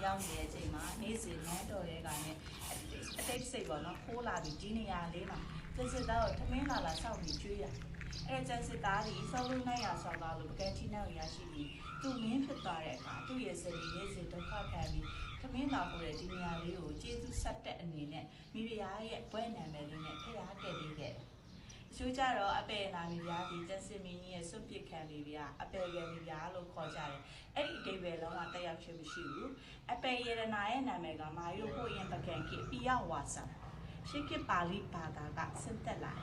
ရောက်နေတဲ့ချိန်မှာနေ့စဉ်နန်းတော်တွေကလည်းအတိတ်စိတ်ပေါ့နော်ခိုးလာပြီးဒီနေရာလေးမှာကျစစ်သားကိုထမင်းလာစောင့်ပြီးကျွေးရအဲ့ကျစစ်သားကြီးစောလုံးနိုင်ရဆောက်သွားလို့ပကံချီနောက်ရရှိပြီးသူမင်းဖြစ်သွားတဲ့အခါသူ့ရဲ့စရီနေ့စဉ်ဒုက္ခခံပြီးထမင်းလာပို့တဲ့ဒီနေရာလေးကိုကျေးဇူးဆက်တဲ့အနေနဲ့မိဖုရားရဲ့ဘွဲ့နာမည်လေးနဲ့ဖျားခဲ့ပေးခဲ့ချိုးကြတော့အပေနာမိဖုရားဒီကျစစ်မင်းကြီးရဲ့စွန့်ပစ်ခံမိဖုရားအပေကမိဖုရားလို့ခေါ်ကြတယ်အဲ့ဒီအတိတ်ပဲလုံးဝတက်ရောက်ခြင်းမရှိဘူးအပေရတနာရဲ့နာမည်ကမာယုဟိုရင်ပကံကိပိယဝါစာရှေးခေတ်ပါဠိဘာသာကဆင့်သက်လာ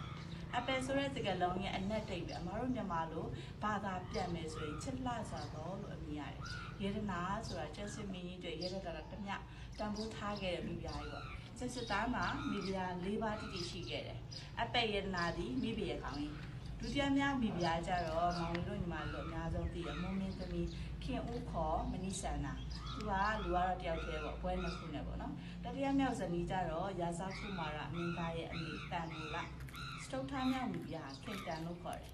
အပေဆိုတဲ့စကားလုံးရဲ့အနက်တိတ်ပဲအမားတို့မြန်မာလိုဘာသာပြန်မယ်ဆိုရင်ချစ်လှစွာတော့လို့အမည်ရတယ်ရတနာဆိုတာကျစစ်မင်းကြီးတွေရတနာတမျှတန်ဖိုးထားခဲ့တဲ့မိဖုရားကြီးပေါ့ကျစစ်သားမှာမိဖုရား၄ပါးတိတိရှိခဲ့တယ်အပေရတနာသည်မိဖုရားကောင်းကြီးဒုတိယမြောက်မိဖုရားကြတော့မောင်လေးတို့ညီမတို့အများဆုံးသိရမုံမင်းသမီးခင်ဦးခေါ်မနိဆန္ဒသူကလူကတော့တယောက်တည်းပေါ့ဘွဲနှစ်ခုနဲ့ပေါ့နော်တတိယမြောက်ဇနီးကြတော့ရာဇကုမာရမင်းသားရဲ့အမိတန်ဘူလစတုထားမြောက်မိဖုရားခင်တန်လို့ခေါ်တယ်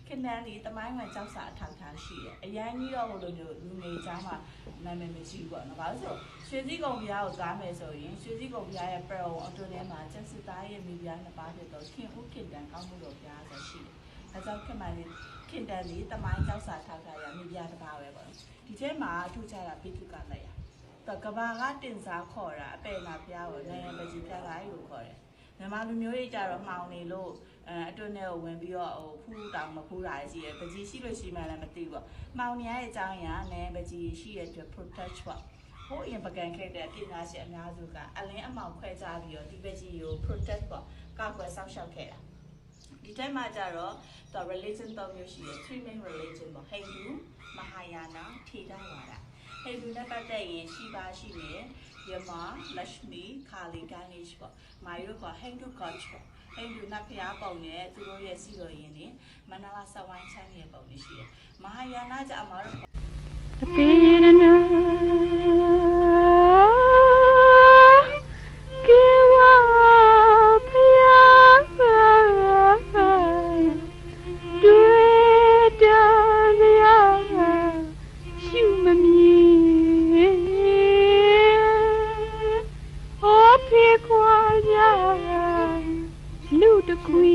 ခင်တန်ဒီတမိုင်းဝင်ကြောက်စာအထောက်ထားရှိတယ်အရန်ကြီးတော့ဟိုလိုမျိုးလူငယ်ချားမှာနာမည်မရှိဘူးပေါ့နော်ဘာလို့ဆိုရွှေစည်းကုံဘုရားကိုသွားမယ်ဆိုရင်ရွှေစည်းကုံဘုရားရဲ့ပရောအတူထဲမှာကျက်စစ်သားရဲ့မိဖုရားနှစ်ပါးဖြစ်တော့ခင်ဦးခင်တန်ကောင်းမှုတော်ဘုရားဆိုရှိတယ်ဒါကြောင့်ခင်မလေးခင်တန်ဒီတမိုင်းကြောက်စာထောက်ထားရမိဖုရားတစ်ပါးပဲပေါ့ဒီထဲမှာအထူးခြားတာပိဋကလက်ရတော့ကဘာကတင်စားခေါ်တာအပေနာဘုရားကိုနိုင်ငံပကြီးပြလိုက်လို့ခေါ်တယ်မြန်မာလူမျိုးတွေကြတော့မှောင်နေလို့အတွင်းထဲကိုဝင်ပြီးတော့ဖူးတောင်မဖူးတာရှိတယ်ပကြီးရှိလို့ရှိမှလည်းမသိဘူးပေါ့မှောင်နေရတဲ့အကြောင်းအရာနဲ့ပကြီးရှိရတဲ့ protect ပေါ့ဟိုအရင်ပကံခဲ့တဲ့ပညာရှင်အများစုကအလင်းအမောင်ခွဲခြားပြီးတော့ဒီပကြီးကို protect ပေါ့ကောက်ွယ်စောင့်ရှောက်ခဲ့တာဒီတိုင်းမှာကြတော့ religion သုံးမျိုးရှိတယ် three main religion ပေါ့ Hindu Mahayana ထေရဝါဒ Hindu နဲ့ပတ်သက်ရင်ရှိပါရှိတယ်Yama Lakshmi Kali Ganesh ပေါ့မာယုက Hindu gods ပေါ့ Hindu နတ်ဖျားပုံနဲ့သူတို့ရဲ့စီတော်ရင်တွေမန္တလာစဝိုင်းချမ်းရဲ့ပုံတွေရှိတယ် Mahayana ကြအမှာတော့အပေရနာကေဝဖျားတွေ့တယ်ရရှုမမြင်ဖေခွာရလူတကွေ